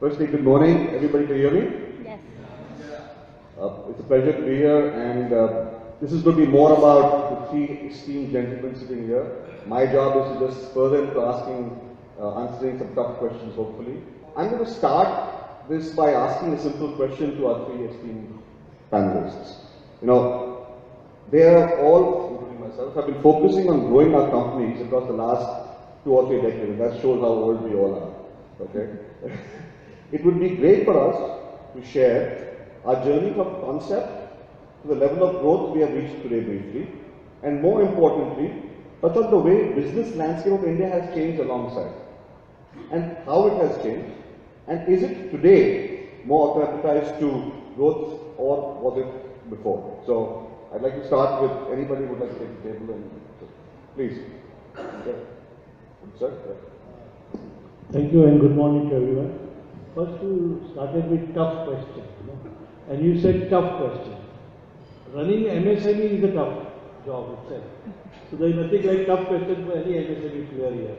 Firstly, good morning. Everybody can hear me? Yes. It's a pleasure to be here, and this is going to be more about the three esteemed gentlemen sitting here. My job is to just further into answering some tough questions, hopefully. I'm going to start this by asking a simple question to our three esteemed panelists. They are all, including myself, have been focusing on growing our companies across the last 2 or 3 decades. That shows how old we all are. Okay. It would be great for us to share our journey from concept to the level of growth we have reached today briefly, and more importantly, touch on the way business landscape of India has changed alongside, and how it has changed, and is it today more acclimatized to growth or was it before? So I'd like to start with anybody who would like to take the table and please. Okay. Sir? Yeah. Thank you and good morning to everyone. First, you started with tough question, and you said tough question. Running MSME is a tough job itself. So there is nothing like tough question for any MSME player here.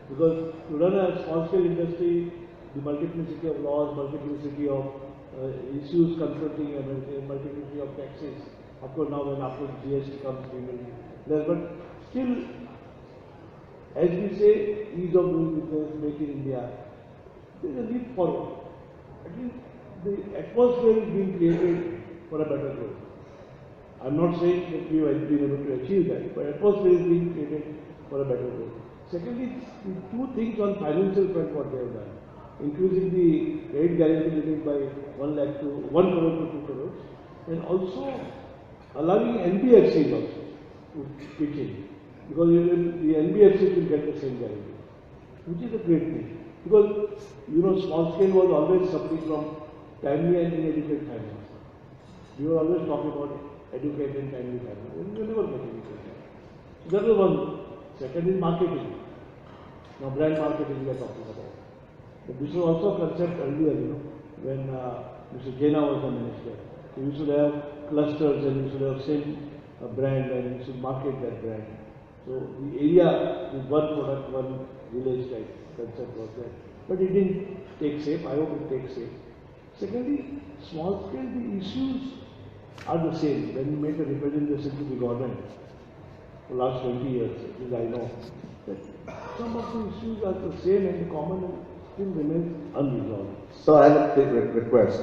Because to run a small scale industry, the multiplicity of laws, multiplicity of issues confronting MSME, multiplicity of taxes. Of course, now when after GST comes, we will learn. But still, as we say, ease of doing business, make in India, there is a leap forward. At least the atmosphere is being created for a better growth. I'm not saying that we have been able to achieve that, but atmosphere is being created for a better growth. Secondly, the two things on financial front what they have done, increasing the credit guarantee limit by 1 crore to 2 crores, and also allowing NBFCs also to pitch in, because the NBFCs will get the same guarantee, which is a great thing. Because, small scale was always suffering from timely and inadequate finance. We were always talking about educated and timely finance, and we were never getting it. So that was one. Second is marketing. Now brand marketing we are talking about. But this was also a concept earlier, when Mr. Jena was the minister. So we should have clusters and we should have same brand and we should market that brand. So the area is one product, one village type concept was there. But it didn't take shape. I hope it takes shape. Secondly, small scale, the issues are the same. When you make a representation to the government for the last 20 years, at least I know, that some of the issues are the same and the common and still remain unresolved. So I have a request.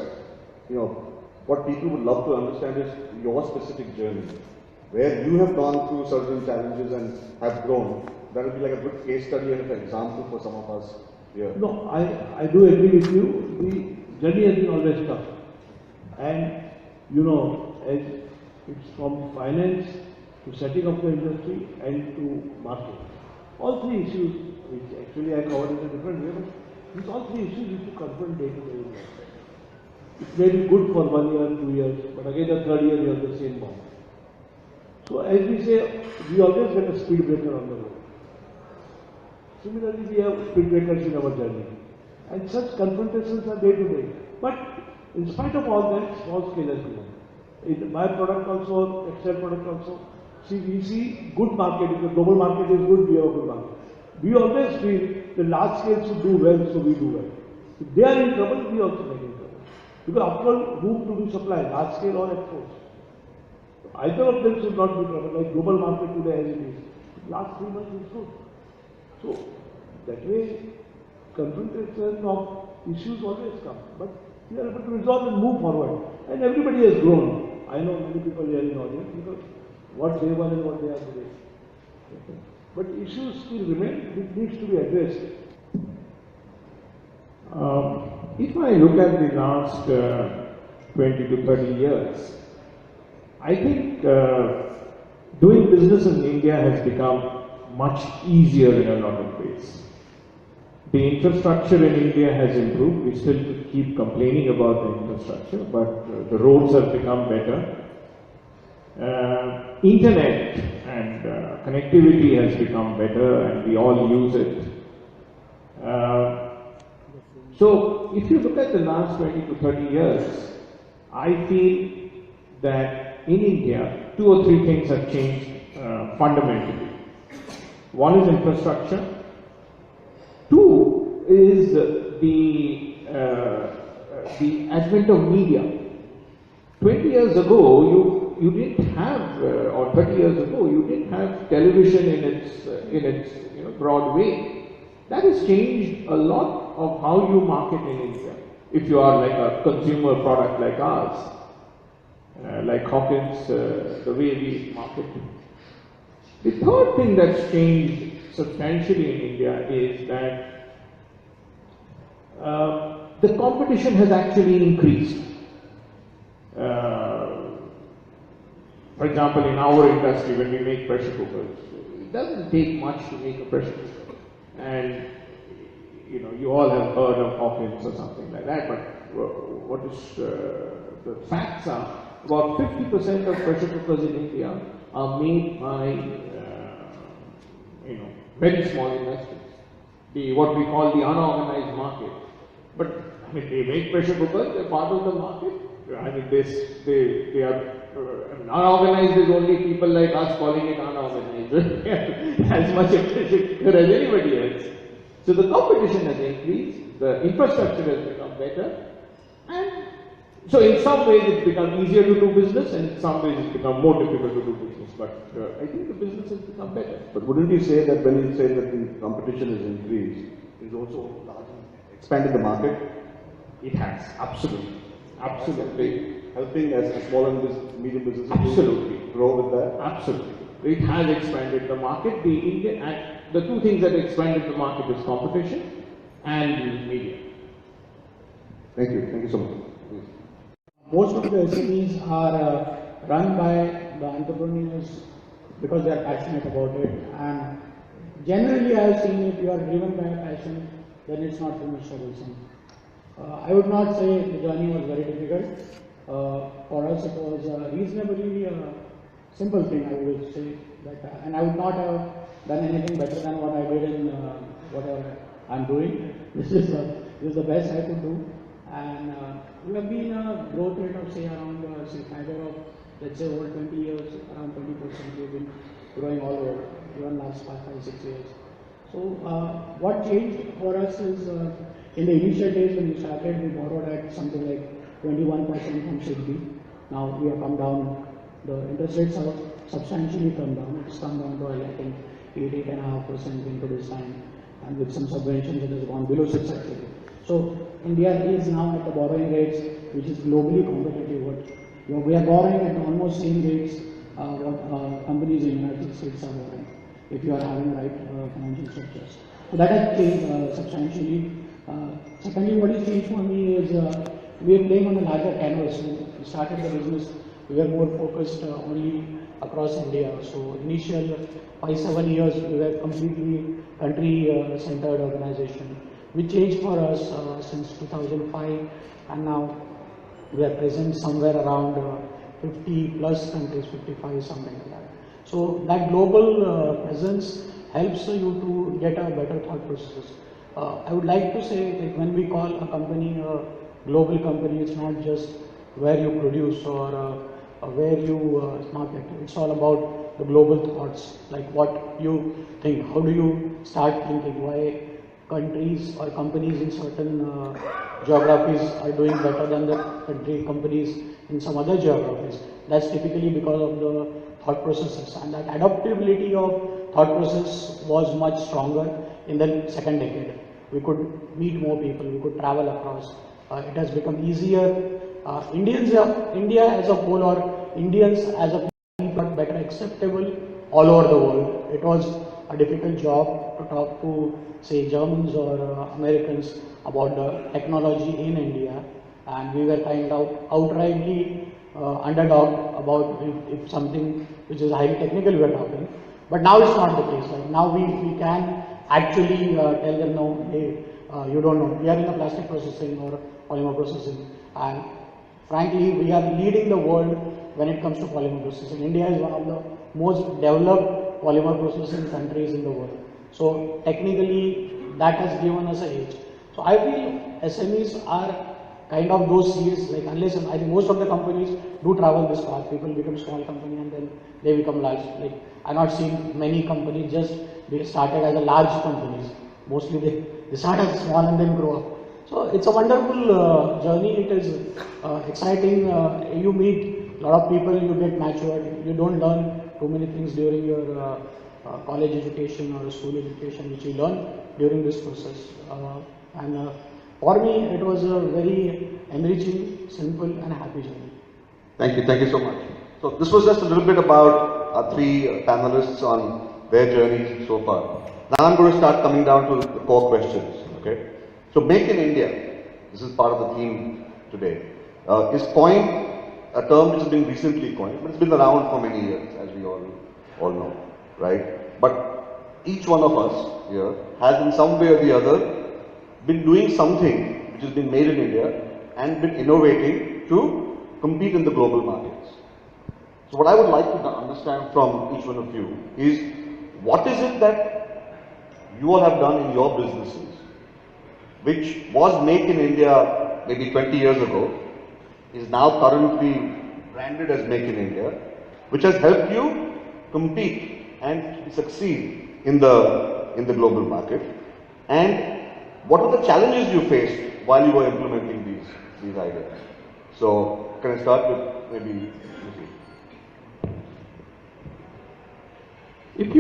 What people would love to understand is your specific journey, where you have gone through certain challenges and have grown. That would be like a good case study and an example for some of us here. No, I do agree with you. The journey has been always tough. And, as it's from finance to setting up the industry and to market. All three issues, which actually I covered in a different way, but these all three issues you should confront day to day in life. It may be good for 1 year, 2 years, but again the third year you have the same bomb. So as we say, we always get a speed breaker on the road. Similarly, we have speed breakers in our journey. And such confrontations are day to day. But in spite of all that, small scale has grown. In my product also, textile product also, we see good market. If the global market is good, we have a good market. We always feel the large scale should do well, so we do well. If they are in trouble, we also make in trouble. Because after all, whom do we supply, large scale or exports? Either of them should not be trouble, like global market today as it is. Last 3 months is good. So, that way, confrontation of issues always come. But we are able to resolve and move forward. And everybody has grown. I know many people here in the audience because what they were and what they are today. Okay. But issues still remain, it needs to be addressed. If I look at the last 20 to 30 years, I think doing business in India has become much easier in a lot of ways. The infrastructure in India has improved. We still keep complaining about the infrastructure, but the roads have become better. Internet and connectivity has become better and we all use it. So if you look at the last 20 to 30 years, I feel that in India, 2 or 3 things have changed fundamentally. One is infrastructure. 2 is the the advent of media. 20 years ago, you didn't have, or 30 years ago, you didn't have television in its broad way. That has changed a lot of how you market in India. If you are like a consumer product like ours, like Hawkins, the way we market. The third thing that's changed substantially in India is that the competition has actually increased. For example, in our industry, when we make pressure cookers, it doesn't take much to make a pressure cooker. And you all have heard of Hawkins or something like that, but what is the facts are, about 50% of pressure cookers in India are made by very small industries, what we call the unorganized market. But I mean, they make pressure cookers, they're part of the market. I mean, they are unorganized is only people like us calling it unorganized, as much a pressure cooker as anybody else. So the competition has increased, the infrastructure has become better, and so in some ways it's become easier to do business, and in some ways it's become more difficult to do business. But I think the business has become better. But wouldn't you say that when you say that the competition has increased, it's also largely expanded the market? It has, absolutely. Helping as small and medium businesses Absolutely. grow with that? Absolutely. It has expanded the market. The two things that expanded the market is competition and media. Thank you so much. Most of the SMEs are run by the entrepreneurs because they are passionate about it, and generally I have seen if you are driven by a passion, then it's not too much troublesome. I would not say the journey was very difficult. For us it was a reasonably simple thing, I would say, that, and I would not have done anything better than what I did in whatever I'm doing. This is the best I could do, and we have been a growth rate of say around say CAGR of let's say over 20 years, around 20%. We've been growing all over, even last 5, 6 years. So what changed for us is in the initial days when we started, we borrowed at something like 21% from SIDBI. Now we have come down. The interest rates have substantially come down. It's come down to I think 8.5% into this time, and with some subventions it has gone below 6 actually. So India is now at the borrowing rates which is globally competitive. We are borrowing at almost same rates what companies in the United States are borrowing, if you are having the right financial structures. So that has changed substantially. Secondly, what has changed for me is we are playing on a larger canvas. When we started the business, we were more focused only across India. So initial 5-7 years we were completely country-centered organization. We changed for us since 2005, and now we are present somewhere around 50 plus countries, 55, something like that. So that global presence helps you to get a better thought process. I would like to say that when we call a company a global company, it's not just where you produce or where you market. It's all about the global thoughts, like what you think. How do you start thinking? Why countries or companies in certain geographies are doing better than the companies in some other geographies? That's typically because of the thought processes, and that adaptability of thought process was much stronger in the second decade. We could meet more people, we could travel across. It has become easier. India as a whole, or Indians as a people, are better acceptable all over the world. It was a difficult job to talk to, say, Germans or Americans about the technology in India, and we were kind of outrightly underdog about if something which is highly technical we are talking. But now it's not the case. Like now we can actually tell them, no, hey, you don't know. We are in the plastic processing or polymer processing, and frankly, we are leading the world when it comes to polymer processing. India is one of the most developed polymer processing countries in the world. So technically, that has given us an edge. So I feel SMEs are kind of those seeds, like unless, I think most of the companies do travel this path. People become small company and then they become large. Like I've not seen many companies just they started as a large companies. Mostly they start as small and then grow up. So it's a wonderful journey. It is exciting. You meet a lot of people, you get matured. You don't learn too many things during your college education or school education, which you learn during this process. And for me, it was a very enriching, simple, and happy journey. Thank you so much. So this was just a little bit about our three panelists on their journeys so far. Now I'm going to start coming down to the core questions. Okay. So Make in India, this is part of the theme today, is coined, a term which has been recently coined, but it's been around for many years, as we all know, right? But each one of us here has in some way or the other been doing something which has been made in India and been innovating to compete in the global markets. So what I would like to understand from each one of you is, what is it that you all have done in your businesses which was made in India maybe 20 years ago, is now currently branded as Make in India, which has helped you compete and succeed in the global market? And what were the challenges you faced while you were implementing these ideas? So can I start with maybe Lucy? If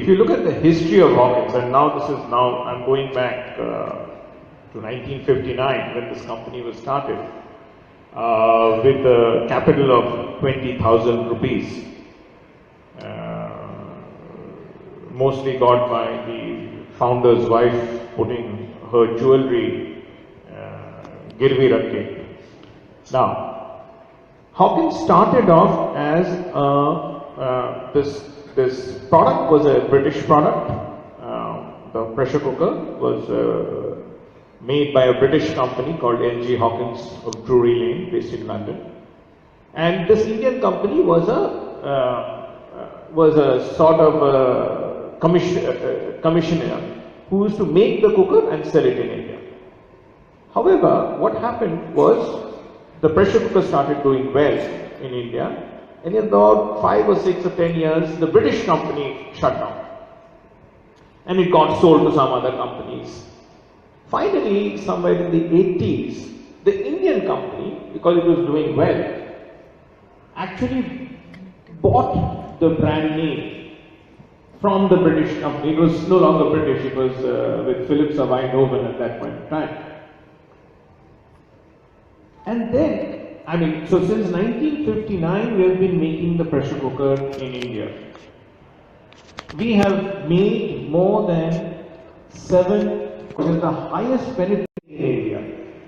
you look at the history of Hawkins, and now I'm going back to 1959 when this company was started, with a capital of 20,000 rupees, mostly got by the founder's wife putting her jewelry girvi rakhe. Now, Hawkins started off as this product was a British product. The pressure cooker was made by a British company called L.G. Hawkins of Drury Lane, based in London. And this Indian company was a sort of commissioner who used to make the cooker and sell it in India. However, what happened was the pressure cooker started doing well in India. And in about 5 or 6 or 10 years, the British company shut down. And it got sold to some other companies. Finally, somewhere in the 80s, the Indian company, because it was doing well, actually bought the brand name from the British company. It was no longer British, it was with Philips of Eindhoven at that point in time. And then, so since 1959 we have been making the pressure cooker in India. We have made more than 7, which is the highest penetration in India.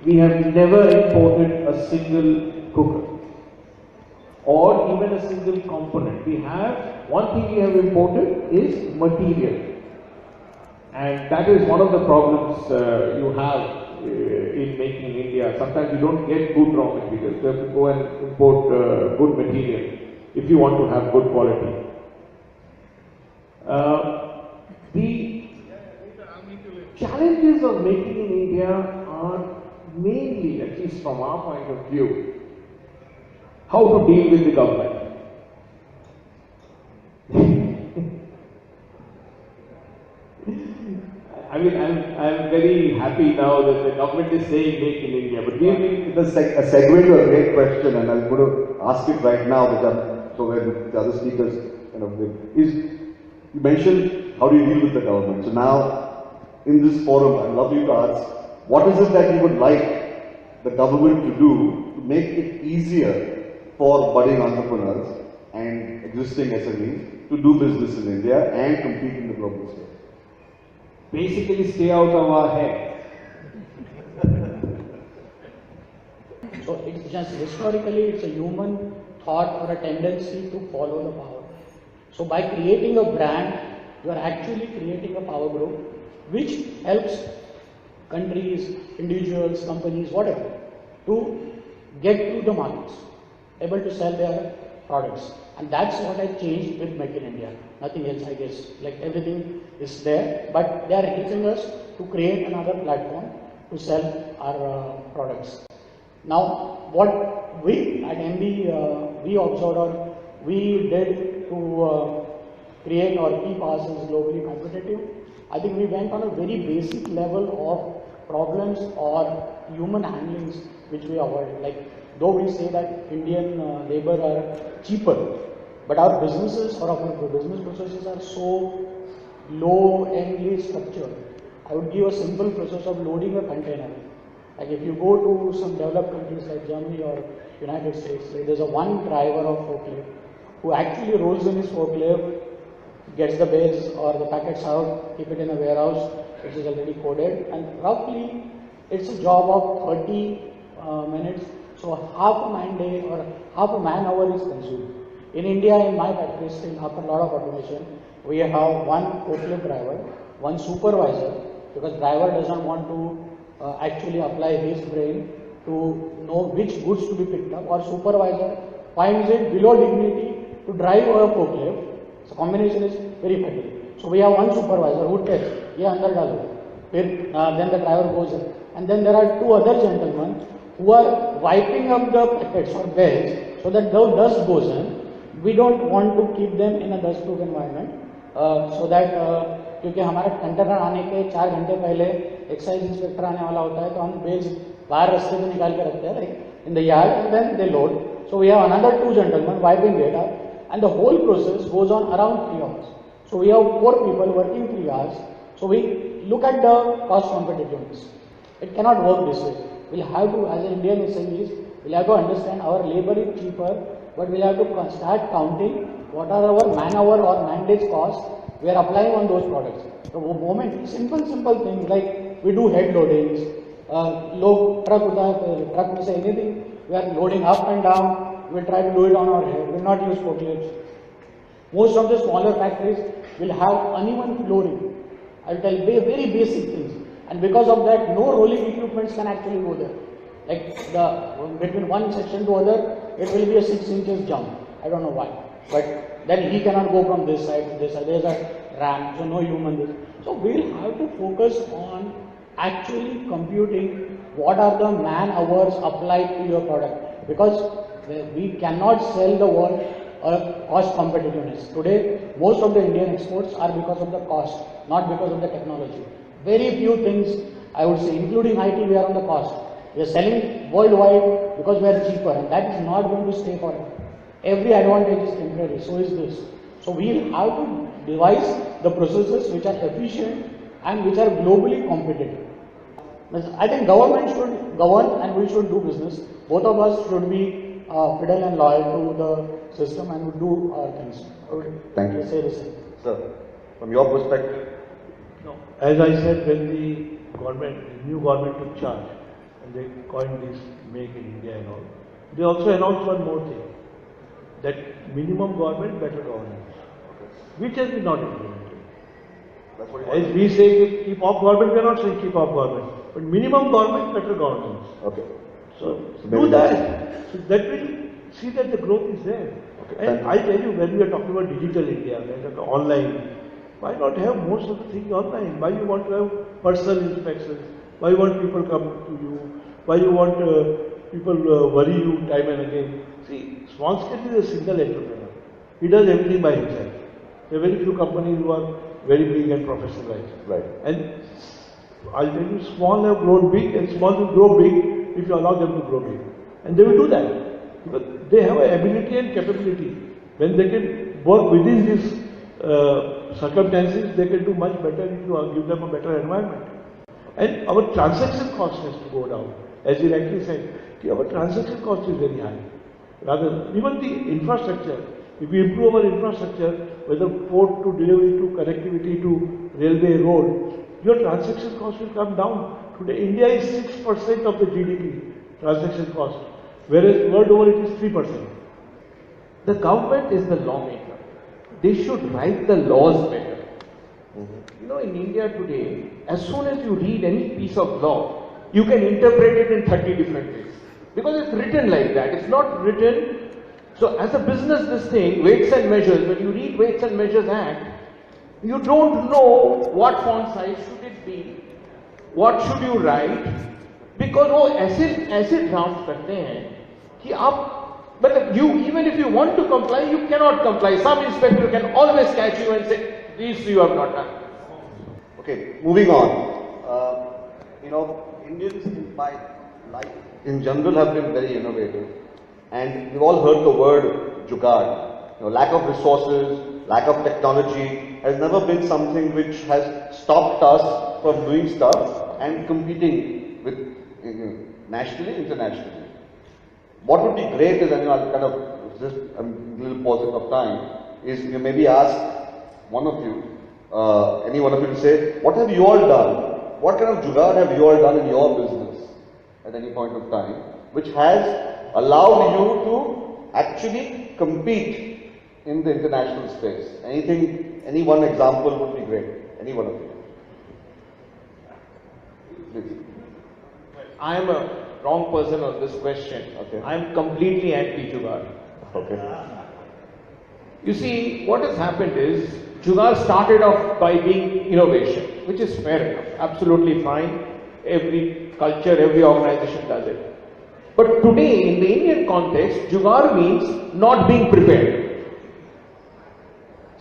We have never imported a single cooker or even a single component. One thing we have imported is material. And that is one of the problems you have in making in India. Sometimes you don't get good raw materials. You have to go and import good material if you want to have good quality. The challenges of making in India are mainly, at least from our point of view, how to deal with the government. I'm very happy now that the government is saying Make in India, but It's a segue to a great question, and I'm going to ask it right now, so where the other speakers you mentioned how do you deal with the government. So now, in this forum, I'd love you to ask, what is it that you would like the government to do to make it easier for budding entrepreneurs and existing SMEs to do business in India and compete in the global stage? Basically, stay out of our head. So it's just historically, it's a human thought or a tendency to follow the power. So by creating a brand, you are actually creating a power group which helps countries, individuals, companies, whatever, to get to the markets, able to sell their products. And that's what has changed with Make in India. Nothing else, I guess. Like everything is there, but they are helping us to create another platform to sell our products. Now, what we at MB, we observed or we did to create or keep ourselves globally competitive, I think we went on a very basic level problems or human handlings which we avoid. Like, though we say that Indian labor are cheaper, but our businesses or our business processes are so low-endly structured. I would give a simple process of loading a container. Like if you go to some developed countries like Germany or United States, like there's a one driver of forklift who actually rolls in his forklift, gets the bales or the packets out, keep it in a warehouse, which is already coded, and roughly it's a job of 30 minutes. So half a man day or half a man hour is consumed. In India, in my factory, still after a lot of automation, we have one forklift driver, one supervisor, because driver does not want to actually apply his brain to know which goods to be picked up, or supervisor finds it below dignity to drive a forklift. So combination is very fatiguing. So we have one supervisor who tells, "Ye andar dalo." Then the driver goes in, and then there are two other gentlemen who are wiping up the packets or bales so that the dust goes in. We don't want to keep them in a dust-proof environment, so that क्योंकि हमारा container आने के 4 घंटे पहले excise inspector आने वाला होता है, तो हम बेल्स बाहर रास्ते पे निकाल के रखते हैं, like in the yard, and then they load. So we have another 2 gentlemen wiping it up, and the whole process goes on around 3 hours. So we have 4 people working 3 hours. So we look at the cost competitiveness. It cannot work this way. We'll have to, as an Indian SMEs, we'll have to understand our labor is cheaper, but we'll have to start counting what are our man-hour or man-days cost we are applying on those products. The moment, simple things like we do head loadings, truck may say anything, we are loading up and down, we'll try to do it on our head, we'll not use forklifts. Most of the smaller factories will have uneven flooring. I'll tell you very basic things, and because of that, no rolling equipments can actually go there. Like between one section to other, it will be a 6 inches jump. I don't know why, but then he cannot go from this side to this side. There's a ramp, so no human. So we'll have to focus on actually computing what are the man hours applied to your product, because we cannot sell the world cost competitiveness. Today, most of the Indian exports are because of the cost, not because of the technology. Very few things, I would say, including IT, we are on the cost. We are selling worldwide because we are cheaper, and that is not going to stay forever. Every advantage is temporary, so is this. So we will have to devise the processes which are efficient and which are globally competitive. I think government should govern and we should do business. Both of us should be fidel and loyal to the system and would do our things. Thank you. Say the same. Sir, from your perspective? No. As I said, when the new government took charge and they coined this Make in India and all, they also announced one more thing, that minimum government, better governance, which has been not implemented. That's what As we say, keep off government, we are not saying keep off government, but minimum government, better governance. Okay. So do that. So that will see that the growth is there. Okay. And I tell you, when we are talking about digital India, like online, why not have most of the things online? Why you want to have personal inspections? Why you want people come to you? Why you want people worry you time and again? See, small scale is a single entrepreneur. He does everything by himself. There are very few companies who are very big and professionalized. Right. And I'll tell you, small have grown big and small will grow big if you allow them to grow big. And they will do that. Because they have an ability and capability. When they can work within these circumstances, they can do much better if you give them a better environment. And our transaction cost has to go down. As you rightly said, our transaction cost is very high. Rather, even the infrastructure, if we improve our infrastructure, whether port to delivery to connectivity to railway road, your transaction cost will come down. Today, India is 6% of the GDP transaction cost, whereas world over it is 3%. The government is the lawmaker. They should write the laws better. You know, in India today, as soon as you read any piece of law, you can interpret it in 30 different ways. Because it's written like that. It's not written. So as a business, this thing, weights and measures, when you read Weights and Measures Act, you don't know what font size should it be, what should you write, because वो ऐसे draft करते हैं कि आप, but you, even if you want to comply, you cannot comply. Some inspector can always catch you and say, this you have not done. Okay, moving on. Indians in my life in general have been very innovative, and we've all heard the word jugaad. Lack of resources, lack of technology has never been something which has stopped us from doing stuff and competing with nationally, internationally. What would be great is, and I'll kind of just a little pause of time, is you maybe ask one of you, any one of you to say, what have you all done? What kind of jugaad have you all done in your business at any point of time, which has allowed you to actually compete in the international space? Anything, any one example would be great. Any one of you. Please. I am a wrong person on this question. Okay. I am completely anti-jugaad. Okay. You see, what has happened is, jugaad started off by being innovation, which is fair enough, absolutely fine. Every culture, every organization does it. But today, in the Indian context, jugaad means not being prepared.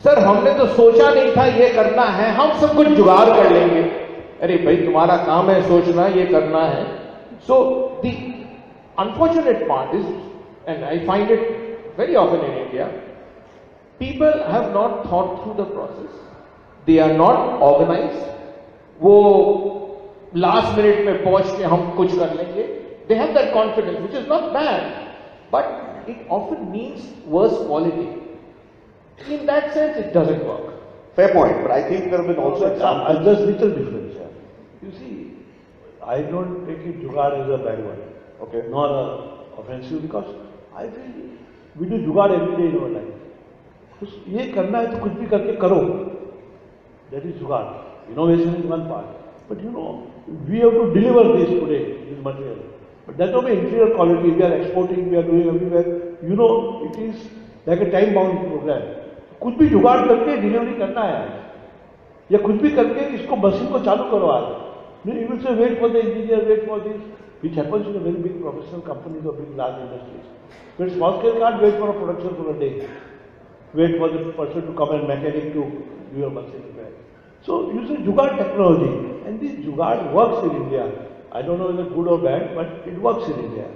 Sir हमने तो सोचा नहीं था ये करना है, हम सब कुछ जुगाड़ कर लेंगे. अरे भाई तुम्हारा काम है सोचना, ये करना है. So the unfortunate part is, and I find it very often in India, people have not thought through the process. They are not organized. वो last minute में पहुंच के हम कुछ कर लेंगे. They have that confidence, which is not bad, but it often means worse quality. In that sense, it doesn't work. Fair point, but I think there have been also examples. There's little difference here. You see, I don't take it jugaad as a bad word. Okay. Nor offensive, because I feel we do jugaad every day in our life. कुछ ये करना है तो कुछ भी करके करो. That is jugaad. Innovation is one part. But we have to deliver this today, this material. But that will be inferior quality. We are exporting, we are doing everywhere. It is like a time-bound program. कुछ भी जुगाड़ करके delivery करना है या कुछ भी करके इसको मशीन को चालू करो आज. You will say wait for the engineer, wait for this, which happens in a very big professional companies or big large industries. But small scale can't wait for a production for a day. Wait for the person to come and mechanic to do your machine repair. So you say jugaad technology, and this jugaad works in India. I don't know whether good or bad, but it works in India.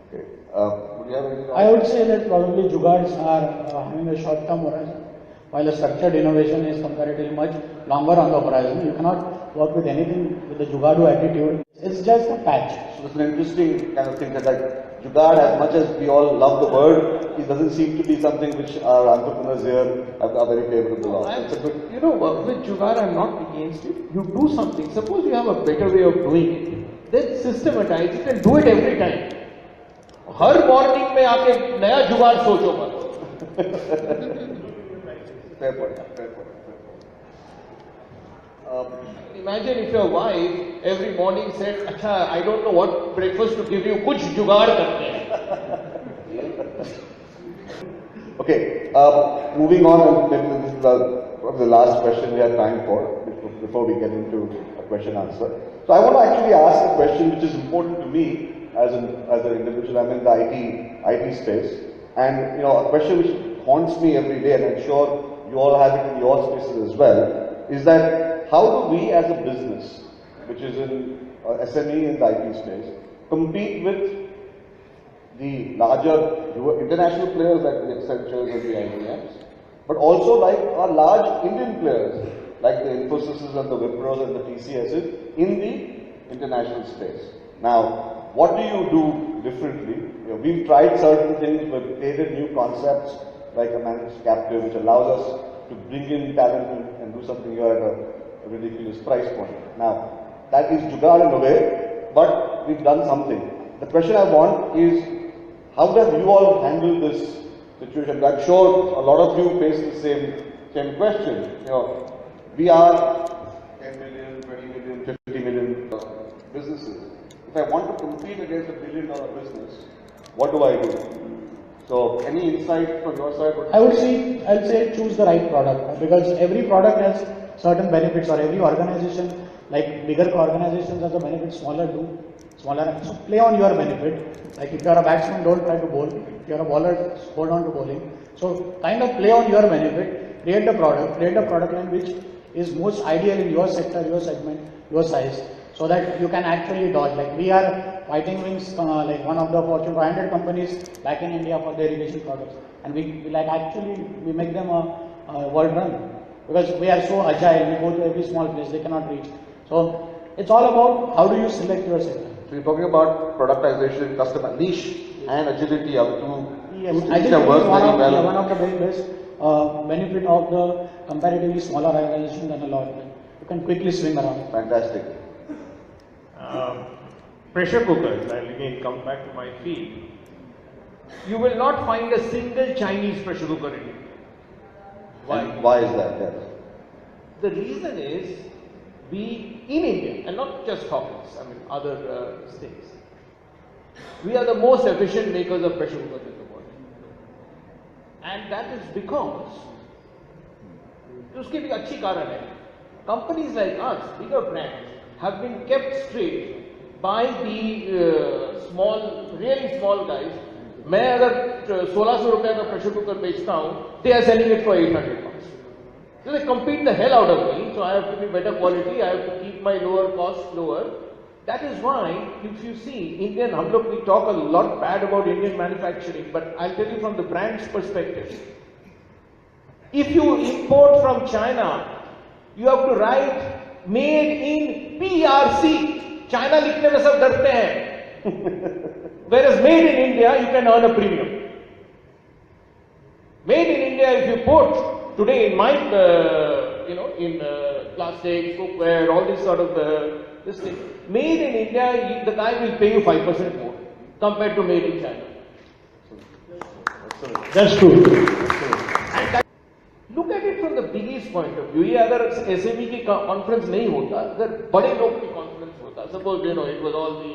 Okay. Would you have anything? I would say that probably jugaads are having a short-term horizon, while a structured innovation is comparatively much longer on the horizon. You cannot work with anything with the jugaadu attitude. It's just a patch. So it's an interesting kind of thing that jugaad, as much as we all love the word, it doesn't seem to be something which our entrepreneurs here are very favorable of. It's a good. Work with jugaad, I'm not against it. You do something. Suppose you have a better way of doing it, then systematize it and do it every time. Her morning में आके नया जुगाड़ सोचो मत. Fair point. Fair point. Imagine if your wife every morning said, "अच्छा, I don't know what breakfast to give you, कुछ जुगाड़ करते हैं." Okay. Moving on, and maybe this is the last question we have time for before we get into a question answer. So I want to actually ask a question which is important to me. As an individual, I'm in the IT space, and a question which haunts me every day, and I'm sure you all have it in your spaces as well, is that how do we as a business, which is in SME in the IT space, compete with the larger international players like the Accentures and the IBMs, but also like our large Indian players like the Infosys and the Wipros and the TCSs in the international space. Now, what do you do differently? We've tried certain things, we've created new concepts like a managed captive, which allows us to bring in talent and do something here at a ridiculous price point. Now, that is jugaad in a way, but we've done something. The question I want is, how have you all handled this situation? I'm sure a lot of you face the same question. We are 10 million, 20 million, 50 million businesses. If I want to compete against $1 billion business, what do I do? So, any insight from your side? I'll say choose the right product, because every product has certain benefits, or every organization, like bigger organizations have the benefits, smaller do. So play on your benefit. Like if you are a batsman, don't try to bowl. If you are a bowler, hold on to bowling. So kind of play on your benefit. Create the product line which is most ideal in your sector, your segment, your size, so that you can actually dodge. Like we are fighting wings, like one of the Fortune 500 companies back in India for the irrigation products, and we make them a world run because we are so agile. We go to every small place they cannot reach. So it's all about how do you select your sector. So you're talking about productization, customer niche, and agility are two Yes, things agility that work is very well. one of the very best benefit of the comparatively smaller organization than a lot. You can quickly swing around. Fantastic. Pressure cookers, I'll again come back to my field. You will not find a single Chinese pressure cooker in India. And why is that? Yes. The reason is, we in India, and not just Hawkins, I mean other states, we are the most efficient makers of pressure cookers in the world. And that is because, उसके भी अच्छी कारण है, companies like us, bigger brands, have been kept straight by the really small guys. मैं अगर 1600 रुपए का pressure cooker बेचता हूँ, they are selling it for 800 bucks. So they compete the hell out of me, so I have to be better quality, I have to keep my lower cost lower. That is why, if you see, we talk a lot bad about Indian manufacturing, but I'll tell you from the brand's perspective. If you import from China, you have to write made in PRC. China लिखने में सब डरते हैं. Whereas made in India, you can earn a premium. Made in India, if you put today in my, in plastics, cookware, all these sort of this thing. Made in India, the guy will pay you 5% more compared to made in China. That's true. Look at it from the biggest point of view. ये अगर SME की conference नहीं होता, अगर बड़े लोग की conference होता, suppose it was all the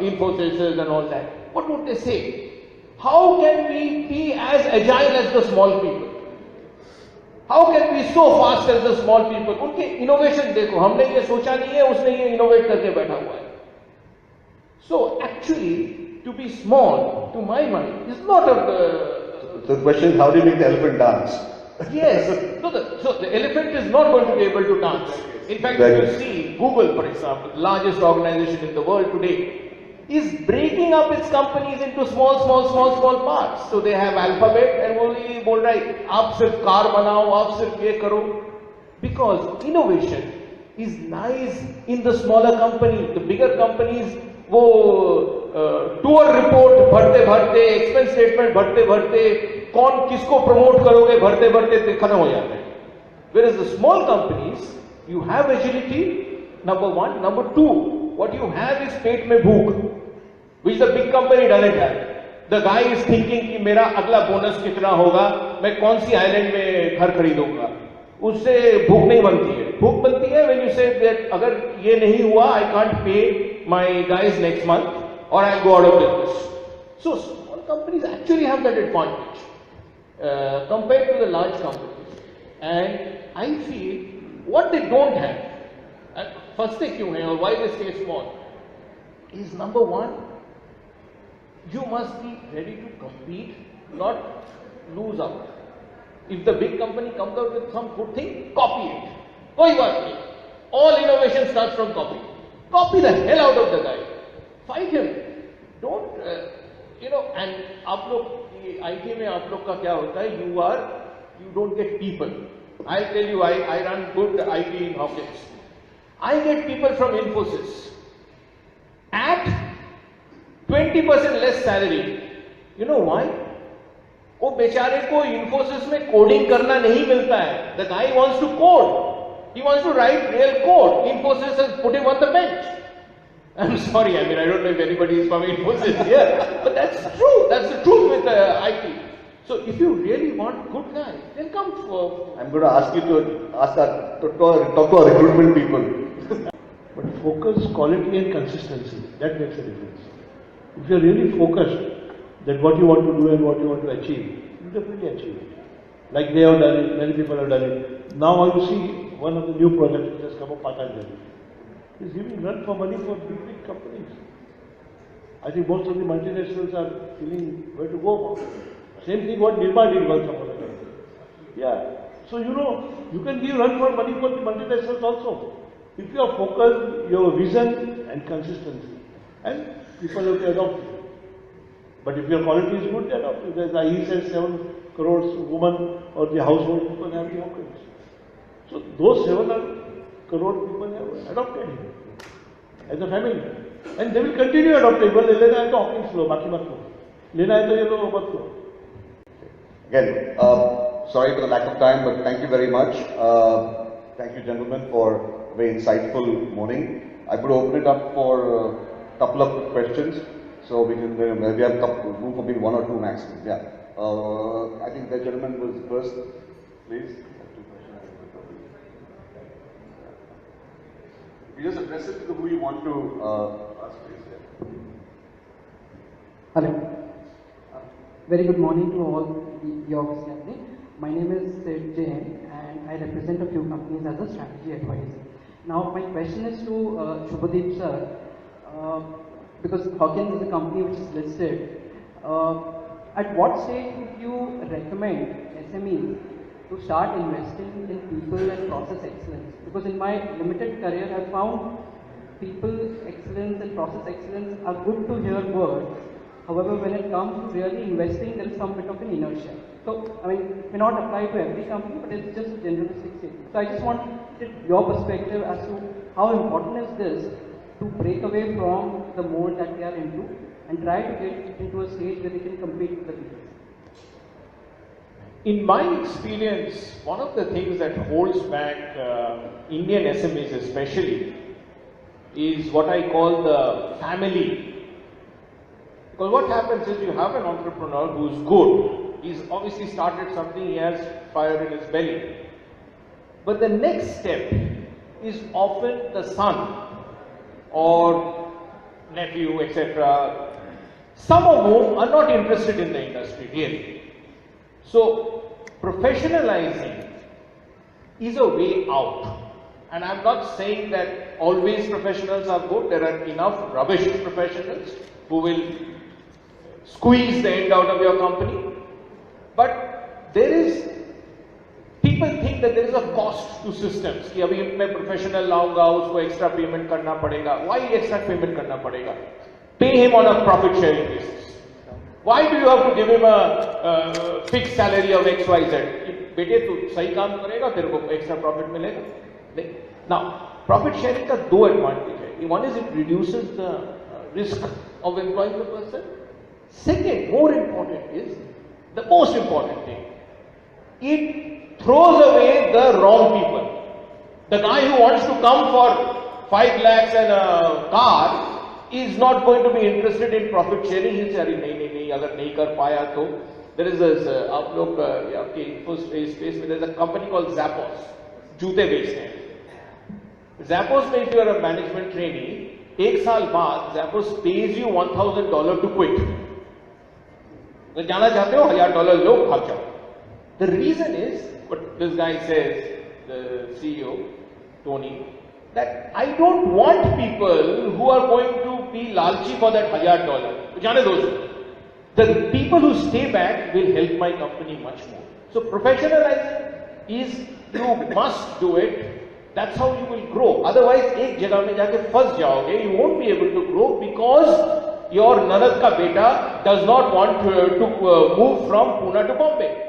Infosys and all that, what would they say? How can we be as agile as the small people? How can we be so fast as the small people? उनके innovation देखो, हमने ये सोचा नहीं है, उसने ये innovate करके बैठा हुआ है. So actually, to be small, to my mind, is not So the question is, how do you make the elephant dance? Yes. So the elephant is not going to be able to dance. In fact, if you see Google, for example, the largest organization in the world today, is breaking up its companies into small parts. So they have alphabet and only बोल रहा है आप सिर्फ car बनाओ, आप सिर्फ ये करो. Because innovation lies in the smaller company. The bigger companies वो tour report भरते expense statement भरते कौन किसको promote करोगे भरते खत्म हो जाते हैं. Whereas the small companies, you have agility, number one. Number two, what you have is पेट में भूख, which the big company doesn't have. The guy is thinking कि मेरा अगला बोनस कितना होगा, मैं कौन सी आइलैंड में घर खरीदूंगा. उससे भूख नहीं बनती है. भूख बनती है when you say that अगर ये नहीं हुआ, I can't pay my guys next month or I'll go out of business. So small companies actually have that advantage compared to the large companies. And I feel what they don't have, and first thing क्यों है और why they stay small, is number one, you must be ready to compete, not lose out. If the big company comes out with some good thing, copy it. कोई बात नहीं. All innovation starts from copy. Copy the hell out of the guy. Fight him. Don't, and आप लोग IT में आप लोग का क्या होता है? You don't get people. I'll tell you, I run good IT in Hawkins. I get people from Infosys at 20% less salary. You know why? वो बेचारे को Infosys में कोडिंग करना नहीं मिलता है. The guy wants to code. He wants to write real code. Infosys has put him on the bench. I'm sorry, I don't know if anybody is from Infosys here, but that's true. That's the truth with IT. So if you really want good guys, then come for. I'm going to ask you to talk to our recruitment people. But focus, quality and consistency, that makes a difference. If you're really focused that what you want to do and what you want to achieve, you definitely achieve it. Like they have done it, many people have done it. Now you see one of the new projects which has come up, Patanjali. Is giving run for money for big companies. I think most of the multinationals are feeling where to go. Same thing what Nirma did once upon a time. Yeah. So you can give run for money for the multinationals also. If you are focused, your vision and consistency, and people have to adopt it. But if your quality is good, they adopt it. As he said, 7 crores women or the household people have the organs. So those 7 crore people have adopted him as a family. And they will continue adopting. Well, lena hai to Hawkins law, baki mat lo. Lena hai to ye lo, mat lo. Again, sorry for the lack of time, but thank you very much. Thank you, gentlemen, for a very insightful morning. I would open it up for a couple of questions, so we can maybe have room for maybe 1 or 2 maximum. Yeah. I think the gentleman was first, please. You just address it to who you want to ask, please. Yeah. Hello. Very good morning to all the office company. My name is Sid Jain and I represent a few companies as a strategy advisor. Now my question is to Shubhadeep sir, because Hawkins is a company which is listed. At what stage would you recommend SMEs to start investing in people and process excellence? Because in my limited career I found people excellence and process excellence are good to hear words. However, when it comes to really investing, there is some bit of an inertia. So, I mean, it may not apply to every company, but it's just a generalistic statement. So, I just wanted your perspective as to how important is this to break away from the mode that they are into and try to get into a stage where they can compete with the leaders. In my experience, one of the things that holds back Indian SMEs especially is what I call the family. Because what happens is you have an entrepreneur who's good, he's obviously started something, he has fire in his belly. But the next step is often the son or nephew, etc. Some of whom are not interested in the industry really. So professionalizing is a way out. And I'm not saying that always professionals are good, there are enough rubbish professionals who will squeeze the end out of your company. But there is, people think that there is a cost to systems. कि अभी मैं professional लाऊंगा, उसको extra payment करना पड़ेगा. Why extra payment करना पड़ेगा? Pay him on a profit sharing basis. Why do you have to give him a fixed salary of XYZ? बेटे तू सही काम करेगा, तेरे को extra profit मिलेगा. Now, profit sharing का 2 advantage है. One is it reduces the risk of employing the person. Second, more important is, the most important thing, it throws away the wrong people. The guy who wants to come for 5 lakhs and a car is not going to be interested in profit sharing. He'll say, nahi, agar nahi kar paya to. There is this, आप लोग आपके info space में there is a company called Zappos, जूते बेचते हैं. Zappos में if you are a management trainee, 1 साल बाद Zappos pays you $1,000 to quit. तो जाना चाहते हो $1,000 लो, भाग जाओ. The reason is what this guy says, the CEO Tony, that I don't want people who are going to be lalchi for that $1,000. तो जाने दो. The people who stay back will help my company much more. So professionalizing is, you must do it. That's how you will grow. Otherwise, एक जगह में जाके फंस जाओगे. You won't be able to grow because your nanad ka beta does not want to move from Pune to Bombay.